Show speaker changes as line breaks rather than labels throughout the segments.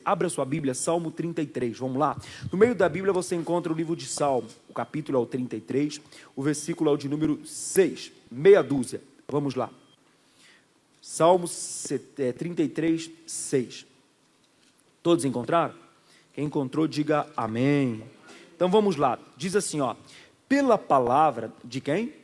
Abra sua Bíblia, Salmo 33, vamos lá. No meio da Bíblia você encontra o livro de Salmo, o capítulo é o 33, o versículo é o de número 6, meia dúzia. Vamos lá. Salmo 33, 6. Todos encontraram? Quem encontrou, diga amém. Então vamos lá, diz assim, ó: pela palavra de quem?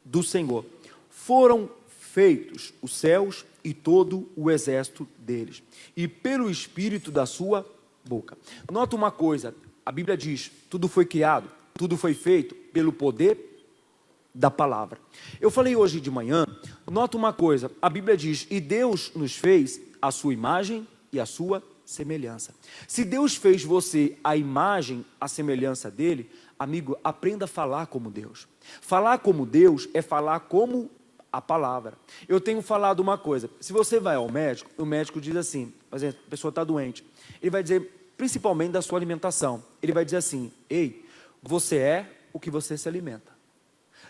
Do Senhor foram feitos os céus e todo o exército deles, e pelo Espírito da sua boca. Nota uma coisa, a Bíblia diz, tudo foi criado, tudo foi feito pelo poder da palavra. Eu falei hoje de manhã, nota uma coisa, a Bíblia diz, e Deus nos fez a sua imagem e a sua semelhança. Se Deus fez você a imagem, a semelhança dele, amigo, aprenda a falar como Deus. Falar como Deus é falar como a palavra. Eu tenho falado uma coisa, se você vai ao médico, o médico diz assim, por exemplo, a pessoa está doente, ele vai dizer, principalmente da sua alimentação, ele vai dizer assim, ei, você é o que você se alimenta.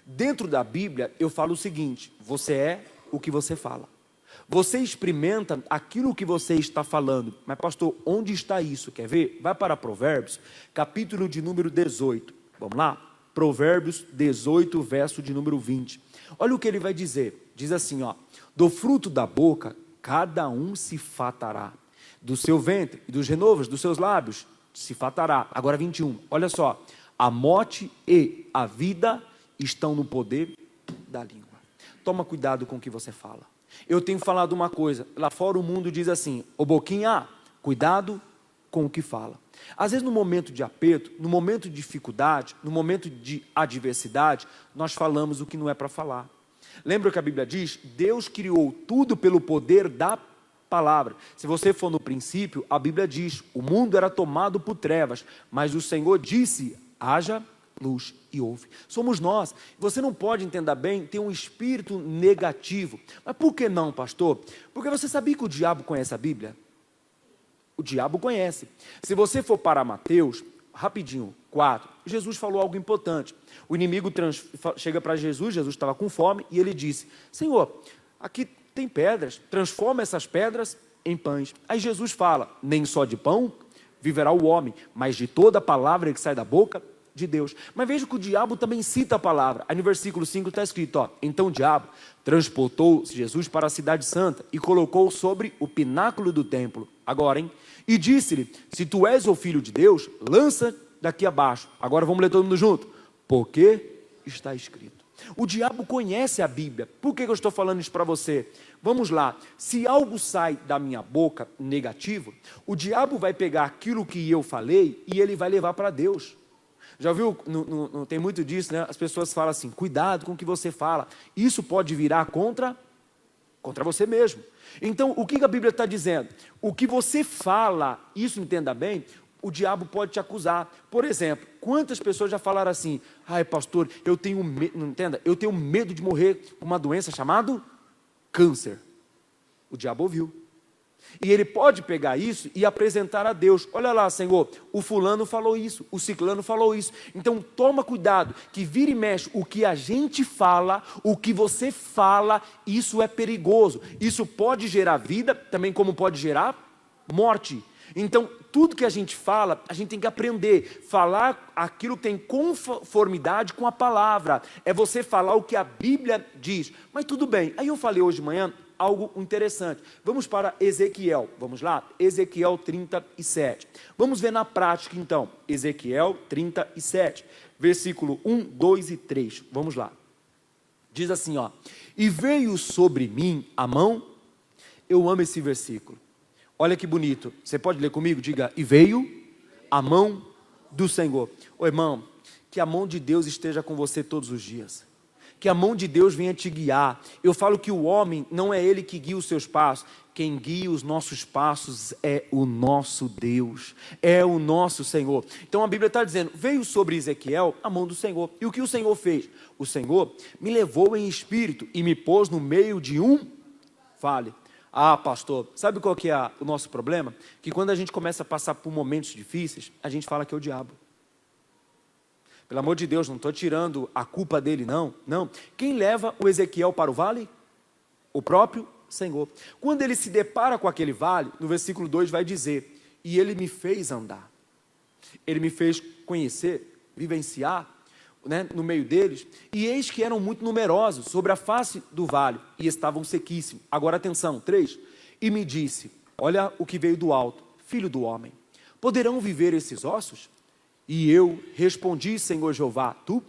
Dentro da Bíblia, eu falo o seguinte, você é o que você fala. Você experimenta aquilo que você está falando. Mas pastor, onde está isso? Quer ver? Vai para Provérbios, capítulo de número 18. Vamos lá? Provérbios 18, verso de número 20. Olha o que ele vai dizer. Diz assim, ó: do fruto da boca, cada um se fartará. Do seu ventre e dos renovos dos seus lábios se fartará. Agora 21, olha só. A morte e a vida estão no poder da língua. Toma cuidado com o que você fala. Eu tenho falado uma coisa, lá fora o mundo diz assim, ô boquinha, cuidado com o que fala. Às vezes no momento de aperto, no momento de dificuldade, no momento de adversidade, nós falamos o que não é para falar. Lembra que a Bíblia diz? Deus criou tudo pelo poder da palavra. Se você for no princípio, a Bíblia diz, o mundo era tomado por trevas, mas o Senhor disse, haja luz, e houve. Somos nós. Você não pode entender bem, ter um espírito negativo. Mas por que não, pastor? Porque você sabia que o diabo conhece a Bíblia? O diabo conhece. Se você for para Mateus, rapidinho, 4, Jesus falou algo importante. O inimigo chega para Jesus, Jesus estava com fome, e ele disse, Senhor, aqui tem pedras, transforma essas pedras em pães. Aí Jesus fala, nem só de pão viverá o homem, mas de toda a palavra que sai da boca de Deus. Mas veja que o diabo também cita a palavra. Aí no versículo 5 está escrito, ó, então o diabo transportou Jesus para a cidade santa e colocou sobre o pináculo do templo. Agora, hein? E disse-lhe, se tu és o filho de Deus, lança daqui abaixo. Agora vamos ler todo mundo junto. Porque está escrito. O diabo conhece a Bíblia. Por que eu estou falando isso para você? Vamos lá. Se algo sai da minha boca negativo, o diabo vai pegar aquilo que eu falei e ele vai levar para Deus. Já viu, não tem muito disso, né? As pessoas falam assim, cuidado com o que você fala. Isso pode virar contra você mesmo. Então, o que a Bíblia está dizendo? O que você fala, isso entenda bem, o diabo pode te acusar. Por exemplo, quantas pessoas já falaram assim, ai pastor, eu tenho medo, não entenda, eu tenho medo de morrer por uma doença chamada câncer. O diabo ouviu. E ele pode pegar isso e apresentar a Deus. Olha lá, Senhor, o fulano falou isso, o ciclano falou isso. Então toma cuidado, que vira e mexe, o que a gente fala, o que você fala, isso é perigoso. Isso pode gerar vida, também como pode gerar morte. Então tudo que a gente fala, a gente tem que aprender. Falar aquilo que tem conformidade com a palavra. É você falar o que a Bíblia diz. Mas tudo bem, aí eu falei hoje de manhã algo interessante. Vamos para Ezequiel, vamos lá? Ezequiel 37. Vamos ver na prática então, Ezequiel 37, versículo 1, 2 e 3. Vamos lá. Diz assim, ó: e veio sobre mim a mão, eu amo esse versículo. Olha que bonito. Você pode ler comigo? Diga, e veio a mão do Senhor. Ô irmão, que a mão de Deus esteja com você todos os dias. Que a mão de Deus venha te guiar. Eu falo que o homem não é ele que guia os seus passos. Quem guia os nossos passos é o nosso Deus. É o nosso Senhor. Então a Bíblia está dizendo, veio sobre Ezequiel a mão do Senhor. E o que o Senhor fez? O Senhor me levou em espírito e me pôs no meio de um vale. Ah, pastor, sabe qual que é o nosso problema? Que quando a gente começa a passar por momentos difíceis, a gente fala que é o diabo. Pelo amor de Deus, não estou tirando a culpa dele, não. Quem leva o Ezequiel para o vale? O próprio Senhor. Quando ele se depara com aquele vale, no versículo 2 vai dizer, e Ele me fez andar. Ele me fez conhecer, vivenciar, né, no meio deles, e eis que eram muito numerosos sobre a face do vale, e estavam sequíssimos. Agora atenção, 3, e me disse, olha o que veio do alto, filho do homem, poderão viver esses ossos? E eu respondi, Senhor Jeová, tu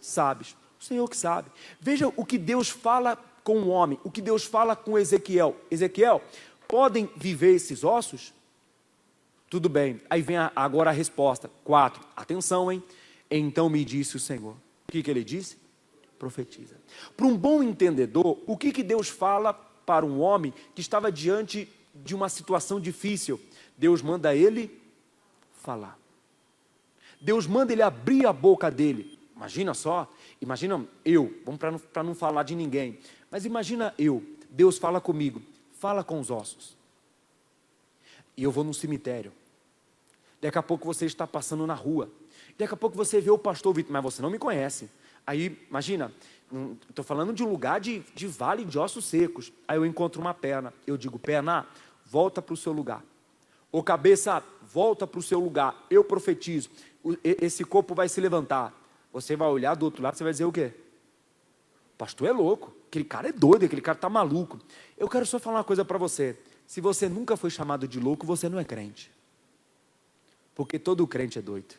sabes, o Senhor que sabe. Veja o que Deus fala com o homem, o que Deus fala com Ezequiel. Ezequiel, podem viver esses ossos? Tudo bem, aí vem agora a resposta, 4, atenção, hein? Então me disse o Senhor. O que ele disse? Profetiza. Para um bom entendedor, o que Deus fala para um homem que estava diante de uma situação difícil? Deus manda ele falar. Deus manda ele abrir a boca dele. Imagina só, imagina eu, vamos para não falar de ninguém, mas imagina eu, Deus fala comigo, fala com os ossos. E eu vou num cemitério. Daqui a pouco você está passando na rua. Daqui a pouco você vê o pastor Vitor, mas você não me conhece. Aí, imagina, estou falando de um lugar de vale de ossos secos. Aí eu encontro uma perna. Eu digo, perna, volta para o seu lugar. Ô cabeça, volta para o seu lugar. Eu profetizo. Esse corpo vai se levantar. Você vai olhar do outro lado, você vai dizer o quê? O pastor é louco. Aquele cara é doido, aquele cara está maluco. Eu quero só falar uma coisa para você. Se você nunca foi chamado de louco, você não é crente. Porque todo crente é doido.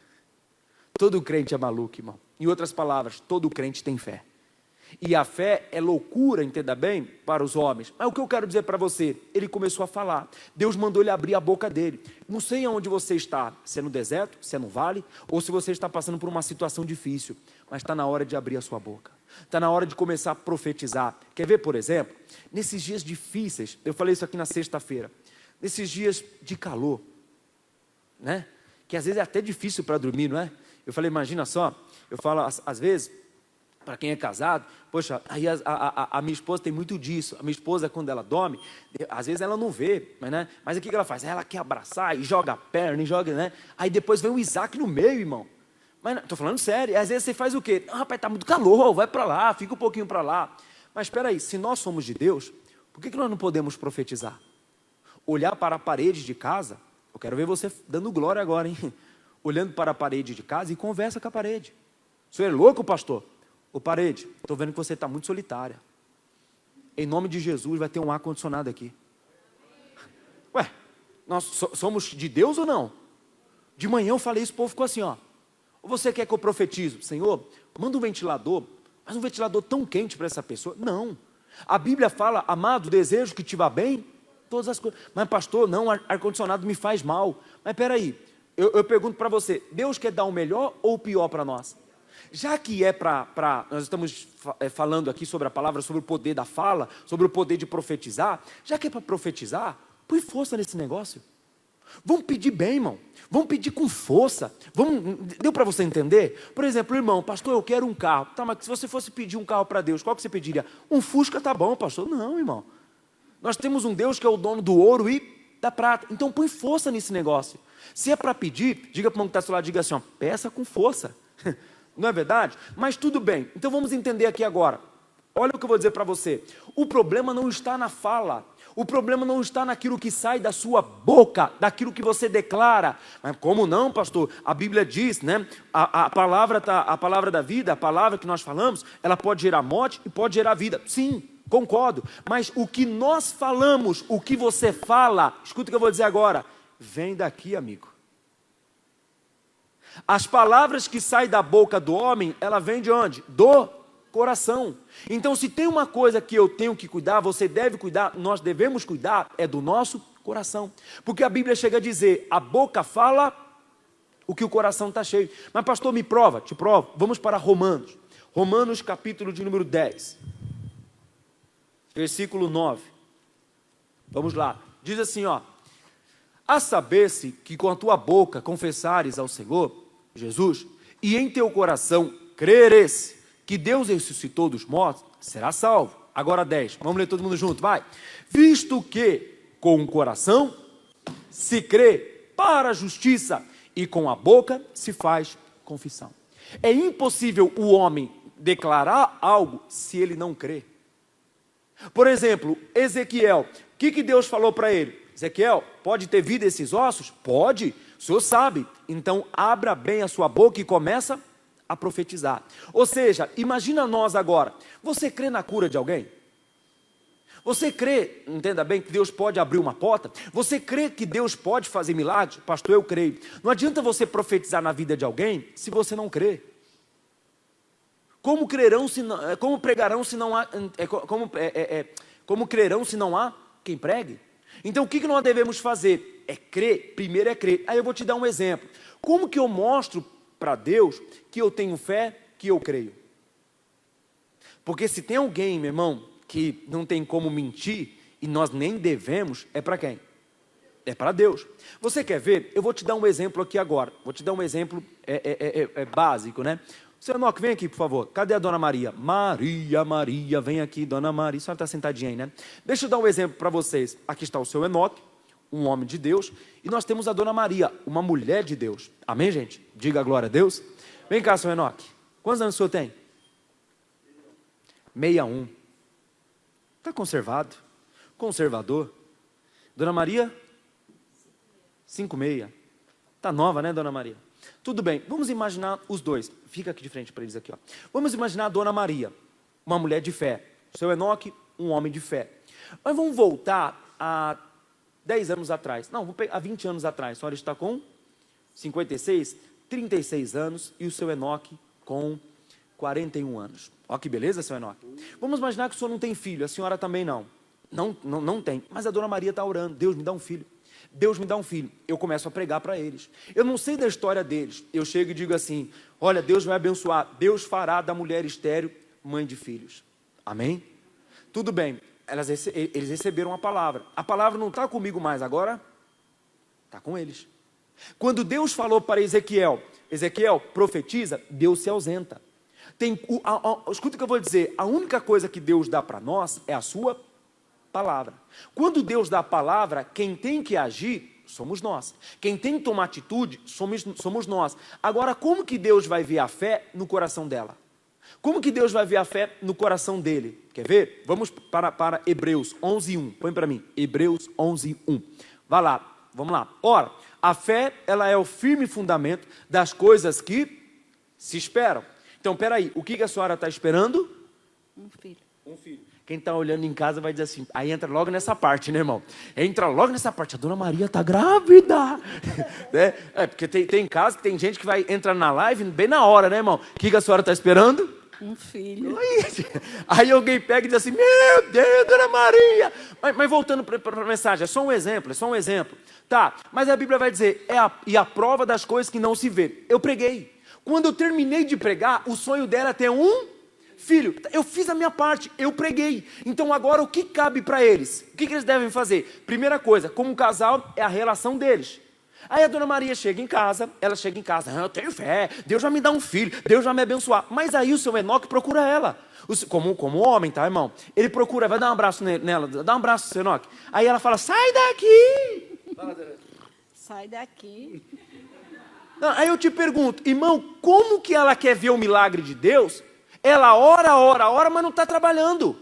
Todo crente é maluco, irmão. Em outras palavras, todo crente tem fé. E a fé é loucura, entenda bem, para os homens. Mas o que eu quero dizer para você? Ele começou a falar. Deus mandou ele abrir a boca dele. Não sei aonde você está, se é no deserto, se é no vale, ou se você está passando por uma situação difícil. Mas está na hora de abrir a sua boca. Está na hora de começar a profetizar. Quer ver, por exemplo? Nesses dias difíceis, eu falei isso aqui na sexta-feira. Nesses dias de calor, né? Que às vezes é até difícil para dormir, não é? Eu falei, imagina só, eu falo às vezes, para quem é casado, poxa, aí a minha esposa tem muito disso. A minha esposa, quando ela dorme, às vezes ela não vê, mas o que ela faz? Ela quer abraçar e joga a perna, e joga, né? Aí depois vem o Isaac no meio, irmão. Mas estou falando sério, às vezes você faz o quê? Rapaz, está muito calor, vai para lá, fica um pouquinho para lá. Mas espera aí, se nós somos de Deus, por que nós não podemos profetizar? Olhar para a parede de casa, eu quero ver você dando glória agora, hein? Olhando para a parede de casa e conversa com a parede. O senhor é louco, pastor? Ô parede, estou vendo que você está muito solitária. Em nome de Jesus vai ter um ar-condicionado aqui. Ué, nós somos de Deus ou não? De manhã eu falei isso, o povo ficou assim, ó. Ou você quer que eu profetizo? Senhor, manda um ventilador, mas um ventilador tão quente para essa pessoa. Não. A Bíblia fala, amado, desejo que te vá bem, todas as coisas. Mas pastor, não, ar-condicionado me faz mal. Mas peraí, eu pergunto para você, Deus quer dar o melhor ou o pior para nós? Já que é nós estamos falando aqui sobre a palavra, sobre o poder da fala, sobre o poder de profetizar, já que é para profetizar, põe força nesse negócio. Vamos pedir bem, irmão. Vamos pedir com força. Deu para você entender? Por exemplo, irmão, pastor, eu quero um carro. Tá, mas se você fosse pedir um carro para Deus, qual que você pediria? Um Fusca tá bom, pastor. Não, irmão. Nós temos um Deus que é o dono do ouro e da prata. Então põe força nesse negócio. Se é para pedir, diga para o irmão que está ao seu lado, diga assim, ó, peça com força. Não é verdade? Mas tudo bem. Então vamos entender aqui agora. Olha o que eu vou dizer para você. O problema não está na fala. O problema não está naquilo que sai da sua boca, daquilo que você declara. Mas como não, pastor? A Bíblia diz, né? A palavra da vida, a palavra que nós falamos, ela pode gerar morte e pode gerar vida. Sim, concordo. Mas o que nós falamos, o que você fala, escuta o que eu vou dizer agora, vem daqui, amigo. As palavras que saem da boca do homem, ela vem de onde? Do coração. Então, se tem uma coisa que eu tenho que cuidar, você deve cuidar, nós devemos cuidar, é do nosso coração. Porque a Bíblia chega a dizer, a boca fala o que o coração está cheio. Mas pastor, me prova, te provo. Vamos para Romanos. Romanos capítulo de número 10. Versículo 9. Vamos lá. Diz assim, ó. A saber-se que com a tua boca confessares ao Senhor, Jesus, e em teu coração creres que Deus ressuscitou dos mortos, será salvo. Agora 10, vamos ler todo mundo junto, vai. Visto que com o coração se crê para a justiça e com a boca se faz confissão. É impossível o homem declarar algo se ele não crê. Por exemplo, Ezequiel, o que Deus falou para ele? Ezequiel, pode ter vida esses ossos? Pode, o Senhor sabe. Então abra bem a sua boca e começa a profetizar. Ou seja, imagina nós agora, você crê na cura de alguém? Você crê, entenda bem, que Deus pode abrir uma porta? Você crê que Deus pode fazer milagres? Pastor, eu creio. Não adianta você profetizar na vida de alguém se você não crê. Como crerão se não, como pregarão se não há, como crerão se não há quem pregue? Então o que nós devemos fazer? É crer, primeiro é crer. Aí eu vou te dar um exemplo. Como que eu mostro para Deus que eu tenho fé, que eu creio? Porque se tem alguém, meu irmão, que não tem como mentir, e nós nem devemos, é para quem? É para Deus. Você quer ver? Eu vou te dar um exemplo aqui agora. Vou te dar um exemplo básico, né? Seu Enoque, vem aqui, por favor. Cadê a Dona Maria? Maria, vem aqui, Dona Maria. A senhora está sentadinha aí, né? Deixa eu dar um exemplo para vocês. Aqui está o seu Enoque, um homem de Deus, e nós temos a Dona Maria, uma mulher de Deus. Amém, gente? Diga a glória a Deus. Vem cá, seu Enoque. Quantos anos o senhor tem? 61. Está conservado, conservador. Dona Maria, 56. Está nova, né, Dona Maria? Tudo bem, vamos imaginar os dois. Fica aqui de frente para eles aqui, ó. Vamos imaginar a Dona Maria, uma mulher de fé. O seu Enoque, um homem de fé. Mas vamos voltar a 10 anos atrás. Não, vamos pegar, há 20 anos atrás. A senhora está com 56, 36 anos e o seu Enoque com 41 anos. Ó que beleza, seu Enoque. Vamos imaginar que o senhor não tem filho, a senhora também não. Não tem, mas a Dona Maria está orando. Deus me dá um filho. Deus me dá um filho. Eu começo a pregar para eles. Eu não sei da história deles. Eu chego e digo assim, olha, Deus vai abençoar. Deus fará da mulher estéril mãe de filhos. Amém? Tudo bem. Eles receberam a palavra. A palavra não está comigo mais agora. Está com eles. Quando Deus falou para Ezequiel, profetiza, Deus se ausenta. Escuta o que eu vou dizer. A única coisa que Deus dá para nós é a sua palavra. Quando Deus dá a palavra, quem tem que agir somos nós. Quem tem que tomar atitude somos nós. Agora, como que Deus vai ver a fé no coração dela? Como que Deus vai ver a fé no coração dele? Quer ver? Vamos para Hebreus 11:1. Põe para mim. Hebreus 11:1. Vai lá. Vamos lá. Ora, a fé, ela é o firme fundamento das coisas que se esperam. Então, peraí. O que a senhora está esperando?
Um filho.
Um filho. Quem está olhando em casa vai dizer assim, aí entra logo nessa parte, né, irmão? Entra logo nessa parte, a Dona Maria está grávida. Né? Porque tem casos que tem gente que vai entrar na live bem na hora, né, irmão? O que a senhora está esperando?
Um filho.
Aí alguém pega e diz assim, meu Deus, Dona Maria. Mas voltando para a mensagem, é só um exemplo. Tá, mas a Bíblia vai dizer, e a prova das coisas que não se vê. Eu preguei. Quando eu terminei de pregar, o sonho dela é ter um filho. Eu fiz a minha parte, eu preguei. Então agora o que cabe para eles? O que eles devem fazer? Primeira coisa, como casal, é a relação deles. Aí a Dona Maria chega em casa, eu tenho fé, Deus vai me dar um filho, Deus vai me abençoar. Mas aí o seu Enoque procura ela. Como homem, tá, irmão? Ele procura, vai dar um abraço nela, dá um abraço, seu Enoque. Aí ela fala, sai daqui.
Sai daqui.
Não, aí eu te pergunto, irmão, como que ela quer ver o milagre de Deus? Ela ora, mas não está trabalhando.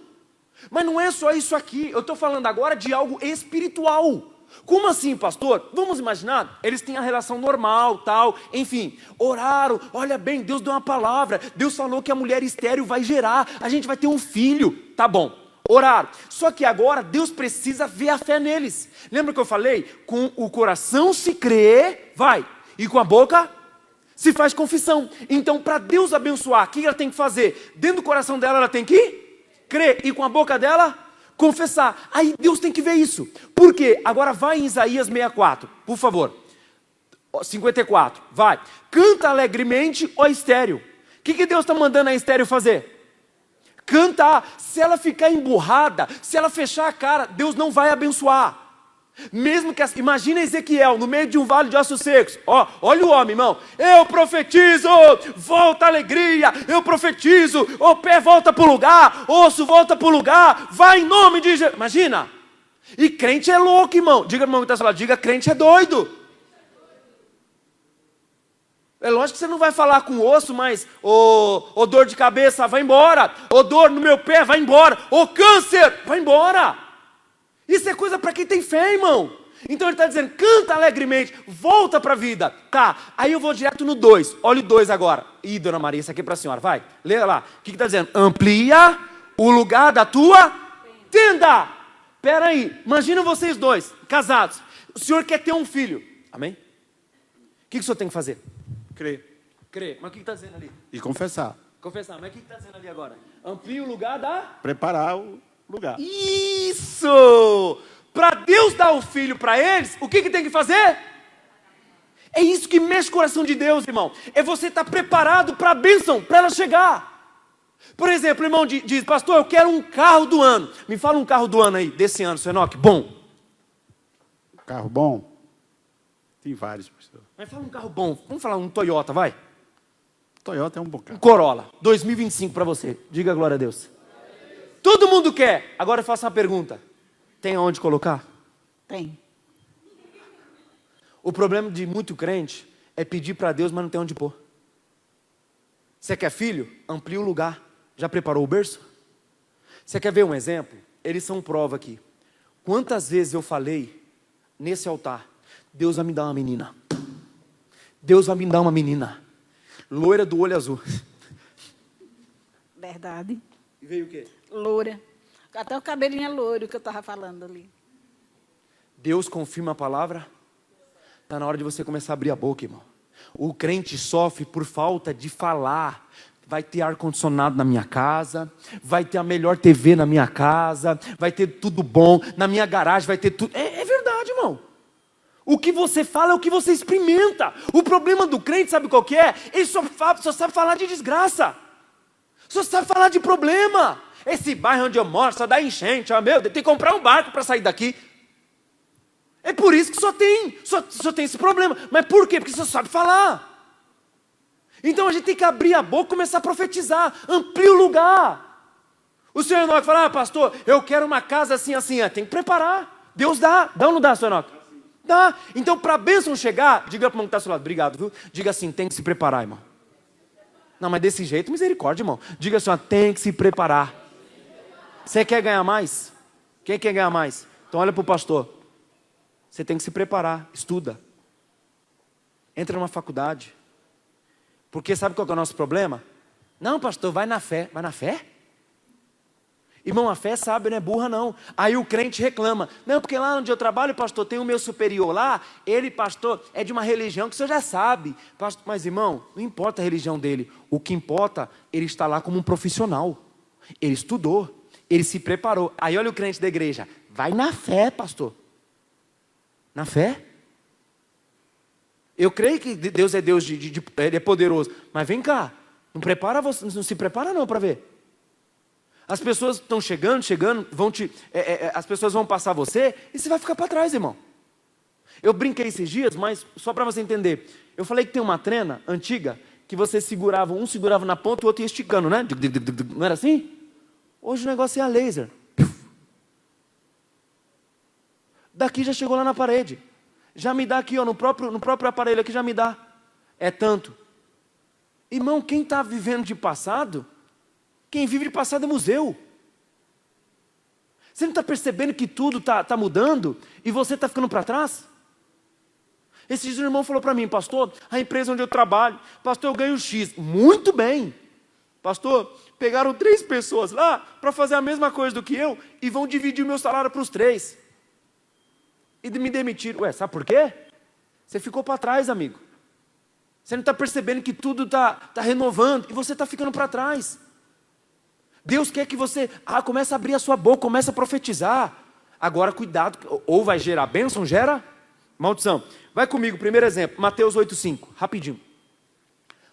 Mas não é só isso aqui, eu estou falando agora de algo espiritual. Como assim, pastor? Vamos imaginar, eles têm a relação normal, tal, enfim, oraram, olha bem, Deus deu uma palavra, Deus falou que a mulher estéril vai gerar, a gente vai ter um filho, tá bom, oraram. Só que agora Deus precisa ver a fé neles. Lembra que eu falei? Com o coração se crê, vai, e com a boca se faz confissão. Então, para Deus abençoar, o que ela tem que fazer? Dentro do coração dela, ela tem que crer. E com a boca dela, confessar. Aí Deus tem que ver isso. Por quê? Agora vai em Isaías 64, por favor. 54, vai. Canta alegremente, ó estéril. O que Deus está mandando a estéril fazer? Cantar. Se ela ficar emburrada, se ela fechar a cara, Deus não vai abençoar. Mesmo que, imagina Ezequiel no meio de um vale de ossos secos. Olha o homem, irmão. Eu profetizo, volta a alegria. Eu profetizo, o pé volta para o lugar, osso volta para o lugar. Vai em nome de Jesus. Imagina. E crente é louco, irmão. Diga, irmão, que está falando, diga, crente é doido. É lógico que você não vai falar com o osso, mas ô dor de cabeça, vai embora. Ô dor no meu pé, vai embora. Ô câncer, vai embora. Isso é coisa para quem tem fé, irmão. Então ele está dizendo, canta alegremente, volta para a vida. Tá, aí eu vou direto no 2. Olha o 2 agora. Ih, dona Maria, isso aqui é para a senhora, vai. Leia lá. O que está dizendo? Amplia o lugar da tua tenda. Espera aí, imagina vocês dois, casados. O senhor quer ter um filho. Amém? O que o senhor tem que fazer?
Crer.
Crer. Mas o que está dizendo ali?
E confessar.
Confessar. Mas o que está dizendo ali agora? Amplia o lugar da...
Preparar o lugar.
Isso! Para Deus dar o filho para eles, o que tem que fazer? É isso que mexe com o coração de Deus, irmão. É você estar preparado para a bênção, para ela chegar. Por exemplo, o irmão diz, pastor, eu quero um carro do ano. Me fala um carro do ano aí, desse ano, seu Enoque. Bom.
Carro bom? Tem vários, pastor.
Mas fala um carro bom. Vamos falar um Toyota, vai.
Toyota é um bom
Um
carro.
Corolla, 2025 para você. Diga glória a Deus. Todo mundo quer. Agora eu faço uma pergunta. Tem aonde colocar?
Tem.
O problema de muito crente é pedir para Deus, mas não tem onde pôr. Você quer filho? Amplia o lugar. Já preparou o berço? Você quer ver um exemplo? Eles são prova aqui. Quantas vezes eu falei nesse altar, Deus vai me dar uma menina. Deus vai me dar uma menina. Loira do olho azul.
Verdade.
E veio o quê?
Loura. Até o cabelinho é loiro que eu estava falando ali.
Deus confirma a palavra. Está na hora de você começar a abrir a boca, irmão. O crente sofre por falta de falar. Vai ter ar-condicionado na minha casa, vai ter a melhor TV na minha casa, vai ter tudo bom, na minha garagem vai ter tudo. É verdade, irmão. O que você fala é o que você experimenta. O problema do crente, sabe qual que é? Ele só sabe falar de desgraça. Só sabe falar de problema. Esse bairro onde eu moro só dá enchente. Meu Deus, tem que comprar um barco para sair daqui. É por isso que só tem esse problema. Mas por quê? Porque você só sabe falar. Então a gente tem que abrir a boca e começar a profetizar. Amplia o lugar. O senhor Enoque fala, pastor, eu quero uma casa assim, assim. Tem que preparar. Deus dá. Dá ou não dá, senhor Enoque? Dá. Então para a bênção chegar, diga para o irmão que está ao seu lado, obrigado, viu? Diga assim, tem que se preparar, irmão. Não, mas desse jeito, misericórdia, irmão. Diga assim, tem que se preparar. Você quer ganhar mais? Quem quer ganhar mais? Então olha para o pastor. Você tem que se preparar, estuda. Entra numa faculdade. Porque sabe qual que é o nosso problema? Não, pastor, vai na fé. Vai na fé? Irmão, a fé sabe, não é burra não. Aí o crente reclama. Não, porque lá onde eu trabalho, pastor, tem o meu superior lá. Ele, pastor, é de uma religião que o senhor já sabe. Pastor, mas irmão, não importa a religião dele. O que importa, ele está lá como um profissional. Ele estudou. Ele se preparou. Aí olha o crente da igreja. Vai na fé, pastor. Na fé? Eu creio que Deus é Deus, Ele é poderoso. Mas vem cá, não se prepara não para ver. As pessoas estão chegando, as pessoas vão passar você e você vai ficar para trás, irmão. Eu brinquei esses dias, mas só para você entender. Eu falei que tem uma trena antiga que você segurava, um segurava na ponta e o outro ia esticando, né? Não era assim? Hoje o negócio é a laser. Daqui já chegou lá na parede. Já me dá aqui, ó, no próprio aparelho aqui já me dá. É tanto. Irmão, quem está vivendo de passado, quem vive de passado é museu. Você não está percebendo que tudo está mudando e você está ficando para trás? Esse dia o irmão falou para mim, pastor, a empresa onde eu trabalho, pastor, eu ganho X. Muito bem. Pastor, pegaram 3 pessoas lá para fazer a mesma coisa do que eu e vão dividir o meu salário para os 3. E me demitiram. Ué, sabe por quê? Você ficou para trás, amigo. Você não está percebendo que tudo está renovando e você está ficando para trás. Deus quer que você comece a abrir a sua boca, comece a profetizar. Agora, cuidado, ou vai gerar bênção, gera maldição. Vai comigo, primeiro exemplo, Mateus 8,5, rapidinho.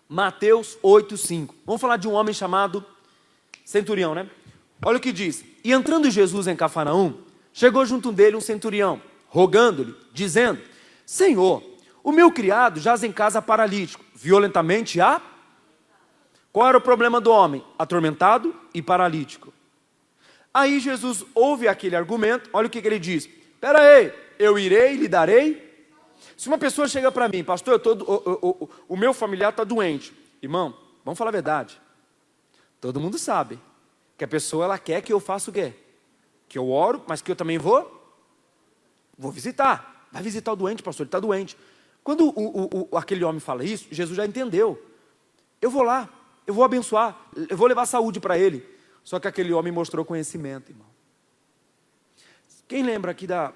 Mateus 8,5. Vamos falar de um homem chamado centurião, né? Olha o que diz. E entrando Jesus em Cafarnaum, chegou junto dele um centurião, rogando-lhe, dizendo, Senhor, o meu criado jaz em casa paralítico, violentamente Qual era o problema do homem? Atormentado e paralítico. Aí Jesus ouve aquele argumento, olha o que ele diz. Espera aí, eu irei e lhe darei. Se uma pessoa chega para mim, pastor, o meu familiar está doente. Irmão, vamos falar a verdade. Todo mundo sabe que a pessoa ela quer que eu faça o quê? Que eu oro, mas que eu também vou visitar. Vai visitar o doente, pastor, ele está doente. Quando aquele homem fala isso, Jesus já entendeu. Eu vou lá, eu vou abençoar, eu vou levar saúde para ele. Só que aquele homem mostrou conhecimento, irmão. Quem lembra aqui da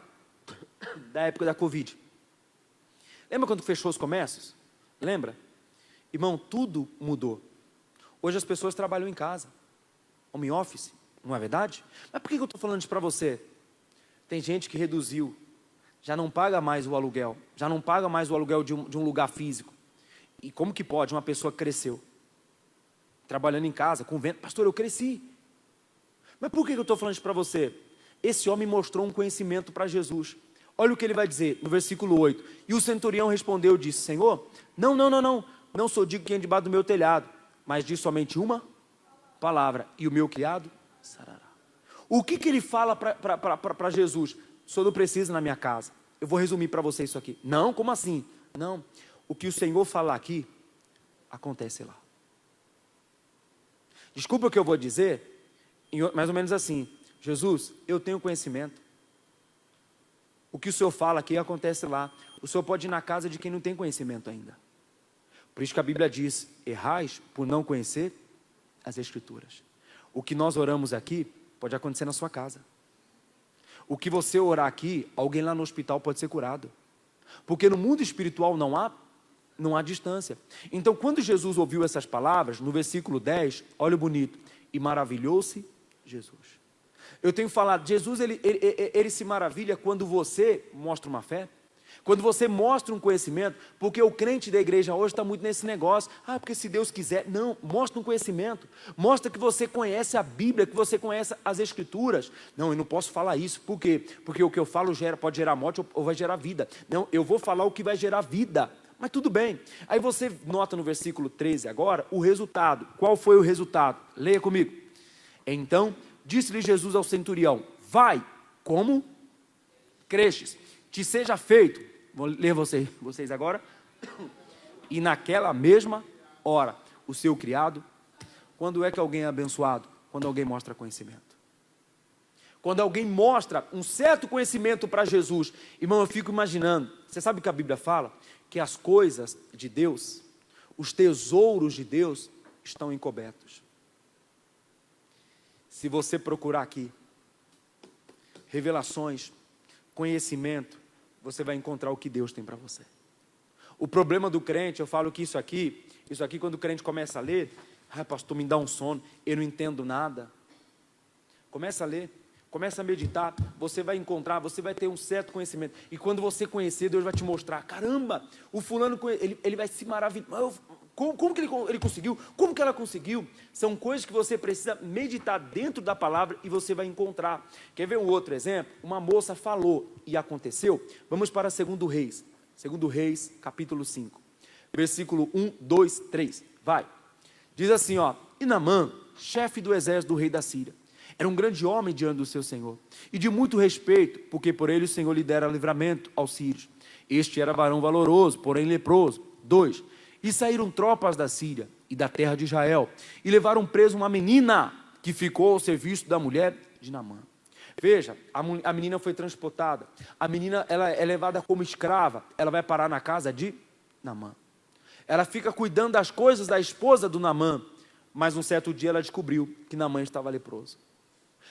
época da Covid? Lembra quando fechou os comércios? Lembra? Irmão, tudo mudou. Hoje as pessoas trabalham em casa, home office, não é verdade? Mas por que eu estou falando isso para você? Tem gente que reduziu, já não paga mais o aluguel, já não paga mais o aluguel de um lugar físico. E como que pode uma pessoa que cresceu, trabalhando em casa, com vento? Pastor, eu cresci. Mas por que eu estou falando isso para você? Esse homem mostrou um conhecimento para Jesus. Olha o que ele vai dizer no versículo 8. E o centurião respondeu e disse: Senhor, não sou digno que entre debaixo do meu telhado, mas diz somente uma palavra, e o meu criado sarará. O que ele fala para Jesus? O senhor não precisa ir na minha casa. Eu vou resumir para você isso aqui. Não, como assim? Não, o que o Senhor falar aqui, acontece lá. Desculpa o que eu vou dizer, mais ou menos assim: Jesus, eu tenho conhecimento. O que o Senhor fala aqui acontece lá. O Senhor pode ir na casa de quem não tem conhecimento ainda. Por isso que a Bíblia diz: errais por não conhecer as Escrituras. O que nós oramos aqui pode acontecer na sua casa. O que você orar aqui, alguém lá no hospital pode ser curado. Porque no mundo espiritual não há distância. Então, quando Jesus ouviu essas palavras, no versículo 10, olha o bonito: e maravilhou-se Jesus. Eu tenho falado, Jesus ele se maravilha quando você mostra uma fé, quando você mostra um conhecimento, porque o crente da igreja hoje está muito nesse negócio: porque se Deus quiser. Não, mostra um conhecimento, mostra que você conhece a Bíblia, que você conhece as Escrituras. Não, eu não posso falar isso, por quê? Porque o que eu falo pode gerar morte ou vai gerar vida. Não, eu vou falar o que vai gerar vida. Mas tudo bem. Aí você nota no versículo 13 agora o resultado. Qual foi o resultado? Leia comigo. Então disse-lhe Jesus ao centurião: vai, como crestes, te seja feito. Vou ler vocês agora. E naquela mesma hora, o seu criado. Quando é que alguém é abençoado? Quando alguém mostra conhecimento. Quando alguém mostra um certo conhecimento para Jesus. Irmão, eu fico imaginando, você sabe o que a Bíblia fala? Que as coisas de Deus, os tesouros de Deus, estão encobertos. Se você procurar aqui revelações, conhecimento, você vai encontrar o que Deus tem para você. O problema do crente, eu falo que isso aqui quando o crente começa a ler: pastor, me dá um sono, eu não entendo nada. Começa a ler, começa a meditar, você vai encontrar, você vai ter um certo conhecimento. E quando você conhecer, Deus vai te mostrar: caramba, o fulano, ele vai se maravilhar. Como que ele conseguiu? Como que ela conseguiu? São coisas que você precisa meditar dentro da palavra e você vai encontrar. Quer ver um outro exemplo? Uma moça falou e aconteceu. Vamos para 2 Reis. 2 Reis, capítulo 5. Versículo 1, 2, 3. Vai. Diz assim, e Naamã, chefe do exército do rei da Síria, era um grande homem diante do seu senhor, e de muito respeito, porque por ele o Senhor lhe dera livramento aos sírios. Este era varão valoroso, porém leproso. 2. E saíram tropas da Síria e da terra de Israel, e levaram preso uma menina, que ficou ao serviço da mulher de Naamã. Veja, a menina foi transportada, a menina ela é levada como escrava, ela vai parar na casa de Naamã. Ela fica cuidando das coisas da esposa do Naamã, mas um certo dia ela descobriu que Naamã estava leproso.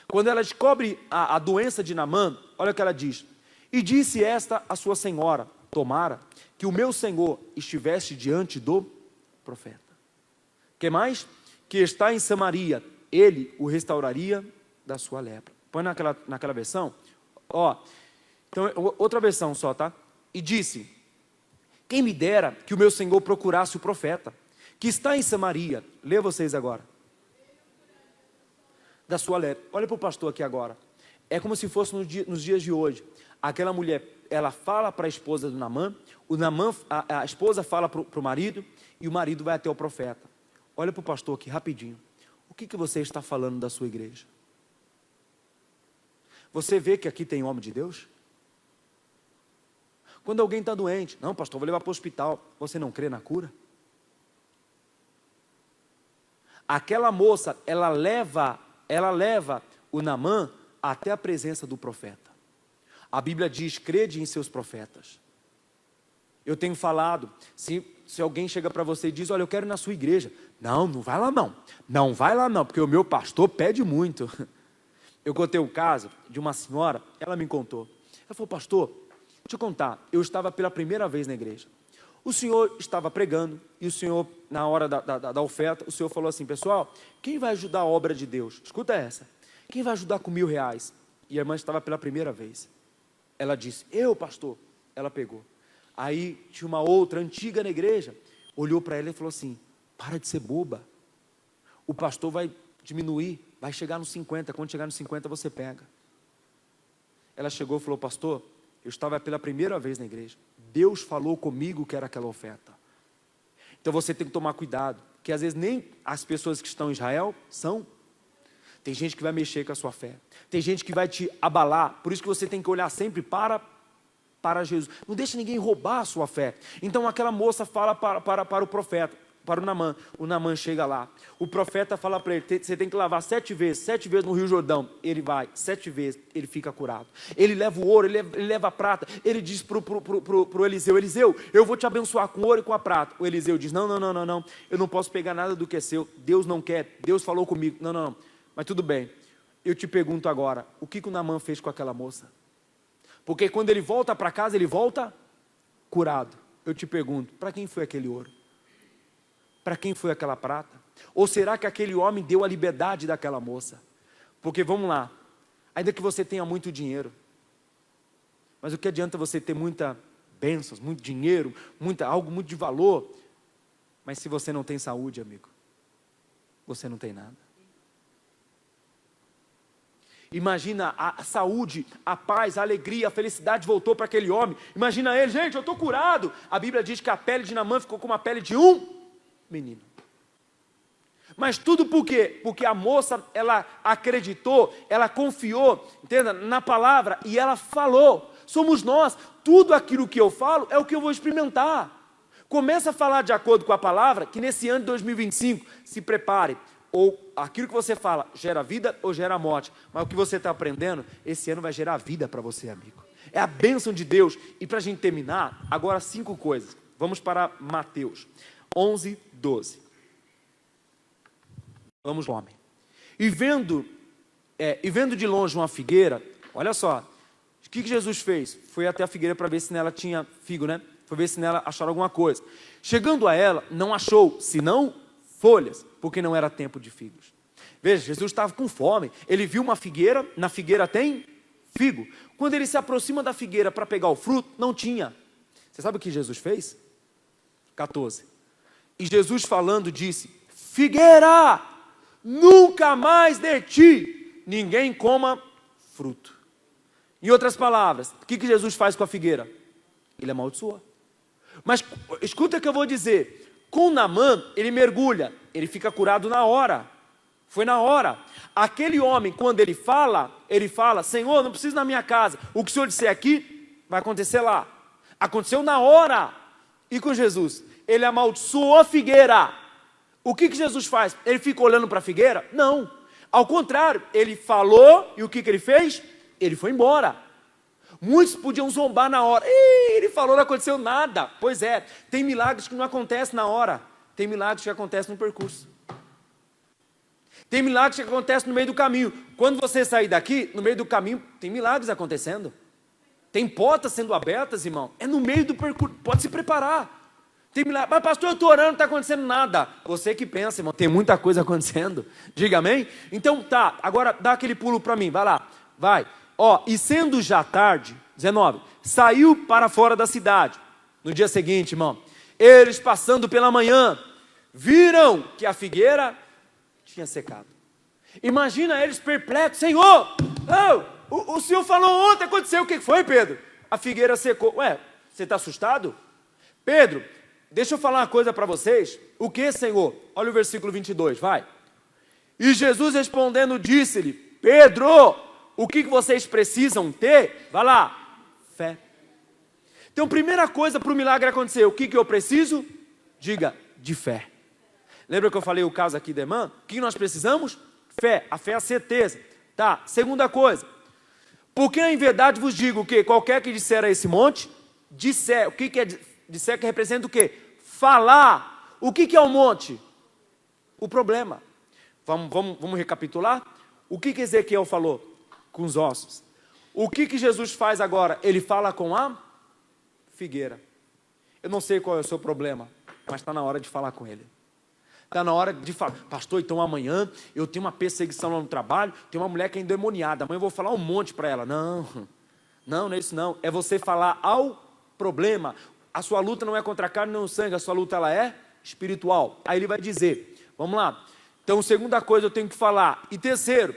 Quando ela descobre a doença de Naamã, olha o que ela diz: e disse esta a sua senhora: tomara que o meu senhor estivesse diante do profeta. Que mais? Que está em Samaria, ele o restauraria da sua lepra. Põe naquela versão. Então, outra versão só, tá? E disse: quem me dera que o meu senhor procurasse o profeta, que está em Samaria. Lê vocês agora. Da sua lepra. Olha para o pastor aqui agora. É como se fosse nos dias de hoje. Aquela mulher, ela fala para a esposa do Naamã, a esposa fala para o marido, e o marido vai até o profeta. Olha para o pastor aqui rapidinho. O que você está falando da sua igreja? Você vê que aqui tem homem de Deus? Quando alguém está doente: não, pastor, vou levar para o hospital. Você não crê na cura? Aquela moça, ela leva o Naamã até a presença do profeta. A Bíblia diz, crede em seus profetas. Eu tenho falado, se alguém chega para você e diz, olha, eu quero ir na sua igreja. Não vai lá não. Não vai lá não, porque o meu pastor pede muito. Eu contei um caso de uma senhora, ela me contou. Ela falou, pastor, deixa eu contar, eu estava pela primeira vez na igreja. O senhor estava pregando, e o senhor, na hora da oferta, o senhor falou assim, pessoal, quem vai ajudar a obra de Deus? Escuta essa. Quem vai ajudar com R$1.000? E a irmã estava pela primeira vez. Ela disse, eu, pastor. Ela pegou. Aí tinha uma outra antiga na igreja, olhou para ela e falou assim, para de ser boba. O pastor vai diminuir, vai chegar nos 50, quando chegar nos 50 você pega. Ela chegou e falou, pastor, eu estava pela primeira vez na igreja. Deus falou comigo que era aquela oferta. Então você tem que tomar cuidado, que às vezes nem as pessoas que estão em Israel são. Tem gente que vai mexer com a sua fé. Tem gente que vai te abalar. Por isso que você tem que olhar sempre para Jesus. Não deixe ninguém roubar a sua fé. Então aquela moça fala para o profeta, para o Naamã. O Naamã chega lá. O profeta fala para ele, você tem que lavar 7 vezes no Rio Jordão. Ele vai, 7 vezes, ele fica curado. Ele leva o ouro, ele leva a prata. Ele diz para o Eliseu, Eliseu, eu vou te abençoar com o ouro e com a prata. O Eliseu diz, não, eu não posso pegar nada do que é seu. Deus não quer, Deus falou comigo. Não. Mas tudo bem, eu te pergunto agora, o que o Naamã fez com aquela moça? Porque quando ele volta para casa, ele volta curado. Eu te pergunto, para quem foi aquele ouro? Para quem foi aquela prata? Ou será que aquele homem deu a liberdade daquela moça? Porque vamos lá, ainda que você tenha muito dinheiro, mas o que adianta você ter muita bênçãos, muito dinheiro, algo muito de valor, mas se você não tem saúde, amigo, você não tem nada. Imagina a saúde, a paz, a alegria, a felicidade voltou para aquele homem. Imagina ele, gente, eu estou curado. A Bíblia diz que a pele de Naamã ficou como a pele de um menino. Mas tudo por quê? Porque a moça, ela acreditou, ela confiou, entenda, na palavra, e ela falou. Somos nós, tudo aquilo que eu falo é o que eu vou experimentar. Começa a falar de acordo com a palavra, que nesse ano de 2025, se prepare. Ou aquilo que você fala, gera vida ou gera morte. Mas o que você está aprendendo, esse ano vai gerar vida para você, amigo. É a bênção de Deus. E para a gente terminar, agora 5 coisas. Vamos para Mateus 11, 12. Vamos lá, homem. E vendo de longe uma figueira, olha só, o que Jesus fez? Foi até a figueira para ver se nela tinha figo, né? Foi ver se nela acharam alguma coisa. Chegando a ela, não achou, senão folhas, porque não era tempo de figos. Veja, Jesus estava com fome, ele viu uma figueira, na figueira tem figo. Quando ele se aproxima da figueira para pegar o fruto, não tinha. Você sabe o que Jesus fez? 14. E Jesus falando disse, figueira, nunca mais de ti ninguém coma fruto. Em outras palavras, o que Jesus faz com a figueira? Ele amaldiçoa. Mas escuta o que eu vou dizer. Com Naamã, ele mergulha, ele fica curado na hora. Foi na hora. Aquele homem, quando ele fala, Senhor, não preciso ir na minha casa. O que o Senhor disser aqui, vai acontecer lá. Aconteceu na hora. E com Jesus, ele amaldiçoou a figueira. O que Jesus faz? Ele fica olhando para a figueira? Não. Ao contrário, ele falou, e o que ele fez? Ele foi embora. Muitos podiam zombar na hora. Ele falou, não aconteceu nada. Pois é, tem milagres que não acontecem na hora. Tem milagres que acontecem no percurso. Tem milagres que acontecem no meio do caminho. Quando você sair daqui, no meio do caminho, tem milagres acontecendo. Tem portas sendo abertas, irmão. É no meio do percurso. Pode se preparar. Tem milagre. Mas pastor, eu estou orando, não está acontecendo nada. Você que pensa, irmão, tem muita coisa acontecendo. Diga amém? Então tá, agora dá aquele pulo para mim. Vai lá, vai. E sendo já tarde, 19, saiu para fora da cidade. No dia seguinte, irmão, eles passando pela manhã, viram que a figueira tinha secado. Imagina eles perplexos, Senhor, o Senhor falou ontem, aconteceu, o que foi, Pedro? A figueira secou. Ué, você está assustado? Pedro, deixa eu falar uma coisa para vocês. O que, Senhor? Olha o versículo 22, vai. E Jesus respondendo disse-lhe, Pedro, o que vocês precisam ter? Vai lá, fé. Então, primeira coisa para o milagre acontecer, o que eu preciso? Diga, de fé. Lembra que eu falei o caso aqui da irmã? O que nós precisamos? Fé. A fé é a certeza. Tá, segunda coisa. Porque em verdade vos digo que qualquer que disser a esse monte, disser, o que é disser, que representa o quê? Falar. O que é o monte? O problema. Vamos recapitular? O que Ezequiel falou? Com os ossos. O que Jesus faz agora? Ele fala com a figueira. Eu não sei qual é o seu problema, mas está na hora de falar com ele. Está na hora de falar, pastor, então amanhã eu tenho uma perseguição lá no trabalho, tem uma mulher que é endemoniada, amanhã eu vou falar um monte para ela. Não é isso não. É você falar ao problema. A sua luta não é contra a carne nem o sangue, a sua luta ela é espiritual. Aí ele vai dizer, vamos lá. Então, segunda coisa eu tenho que falar. E terceiro,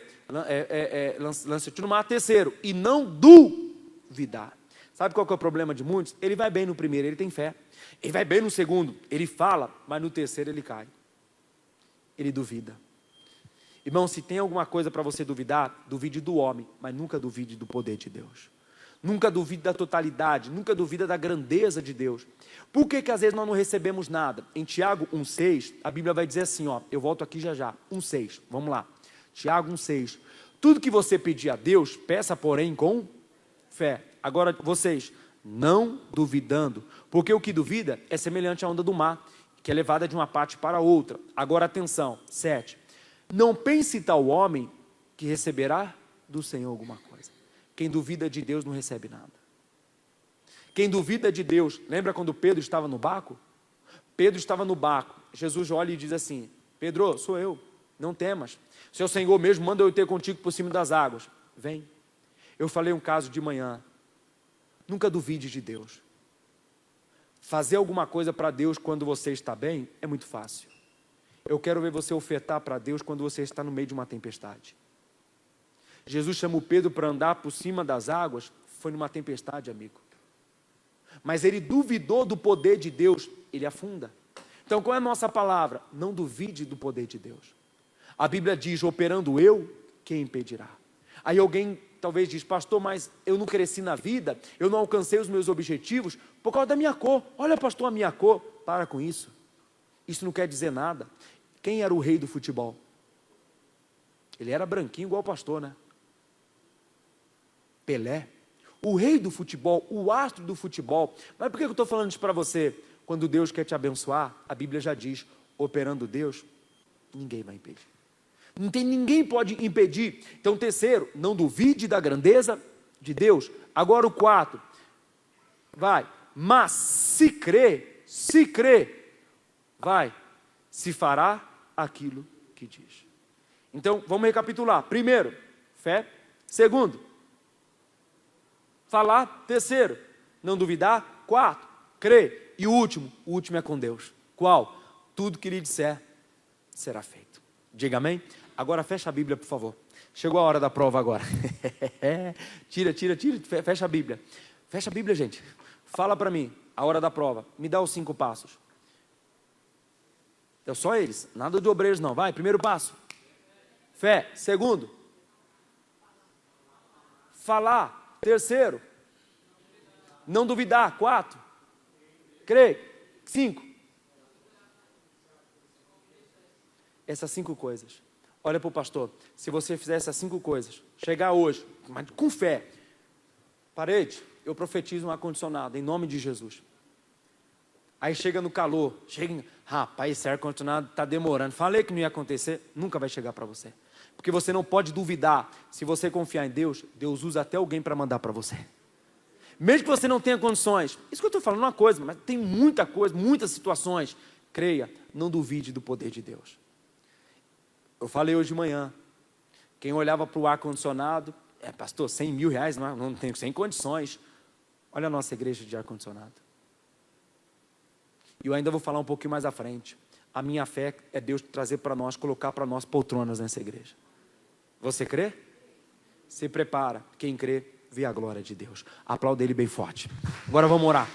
lança-te no mar. Terceiro, e não duvidar. Sabe qual que é o problema de muitos? Ele vai bem no primeiro, ele tem fé. Ele vai bem no segundo, ele fala, mas no terceiro ele cai. Ele duvida. Irmão, se tem alguma coisa para você duvidar, duvide do homem, mas nunca duvide do poder de Deus. Nunca duvide da totalidade, nunca duvide da grandeza de Deus. Por que às vezes nós não recebemos nada? Em Tiago 1,6, a Bíblia vai dizer assim, ó, eu volto aqui já, 1,6, vamos lá. Tiago 1,6, tudo que você pedir a Deus, peça porém com fé. Agora vocês, não duvidando, porque o que duvida é semelhante à onda do mar, que é levada de uma parte para outra. Agora atenção, 7, não pense tal homem que receberá do Senhor alguma coisa. Quem duvida de Deus não recebe nada. Quem duvida de Deus, lembra quando Pedro estava no barco? Pedro estava no barco, Jesus olha e diz assim, Pedro, sou eu, não temas. Se é o Senhor mesmo, manda eu ir ter contigo por cima das águas. Vem. Eu falei um caso de manhã, nunca duvide de Deus. Fazer alguma coisa para Deus quando você está bem, é muito fácil. Eu quero ver você ofertar para Deus quando você está no meio de uma tempestade. Jesus chamou Pedro para andar por cima das águas, foi numa tempestade, amigo. Mas ele duvidou do poder de Deus, ele afunda. Então qual é a nossa palavra? Não duvide do poder de Deus. A Bíblia diz, operando eu, quem impedirá? Aí alguém talvez diz, pastor, mas eu não cresci na vida, eu não alcancei os meus objetivos por causa da minha cor. Olha, pastor, a minha cor. Para com isso. Isso não quer dizer nada. Quem era o rei do futebol? Ele era branquinho igual o pastor, né? Pelé. O rei do futebol, o astro do futebol. Mas por que eu estou falando isso para você? Quando Deus quer te abençoar, a Bíblia já diz, operando Deus, ninguém vai impedir. Ninguém pode impedir. Então, terceiro, não duvide da grandeza de Deus. Agora o 4, vai, mas se crê, vai, se fará aquilo que diz. Então, vamos recapitular. Primeiro, fé. Segundo, falar. Terceiro, não duvidar. 4, crer. E o último é com Deus. Qual? Tudo que lhe disser será feito. Diga amém. Agora fecha a Bíblia, por favor. Chegou a hora da prova agora. Tira, fecha a Bíblia. Fecha a Bíblia, gente. Fala para mim, a hora da prova. Me dá os 5 passos. É só eles, nada de obreiros não. Vai, primeiro passo. Fé. Segundo. Falar. Terceiro. Não duvidar. 4. Crer. 5. Essas 5 coisas. Olha para o pastor, se você fizer essas 5 coisas, chegar hoje, mas com fé, parede, eu profetizo um ar-condicionado, em nome de Jesus. Aí chega no calor, rapaz, esse ar-condicionado está demorando, falei que não ia acontecer, nunca vai chegar para você. Porque você não pode duvidar, se você confiar em Deus, Deus usa até alguém para mandar para você. Mesmo que você não tenha condições, isso que eu estou falando é uma coisa, mas tem muita coisa, muitas situações, creia, não duvide do poder de Deus. Eu falei hoje de manhã, quem olhava para o ar-condicionado, pastor, 100 mil reais, não tenho sem condições. Olha a nossa igreja de ar-condicionado. E eu ainda vou falar um pouquinho mais à frente. A minha fé é Deus trazer para nós, colocar para nós poltronas nessa igreja. Você crê? Se prepara, quem crê, vê a glória de Deus. Aplauda ele bem forte. Agora vamos orar.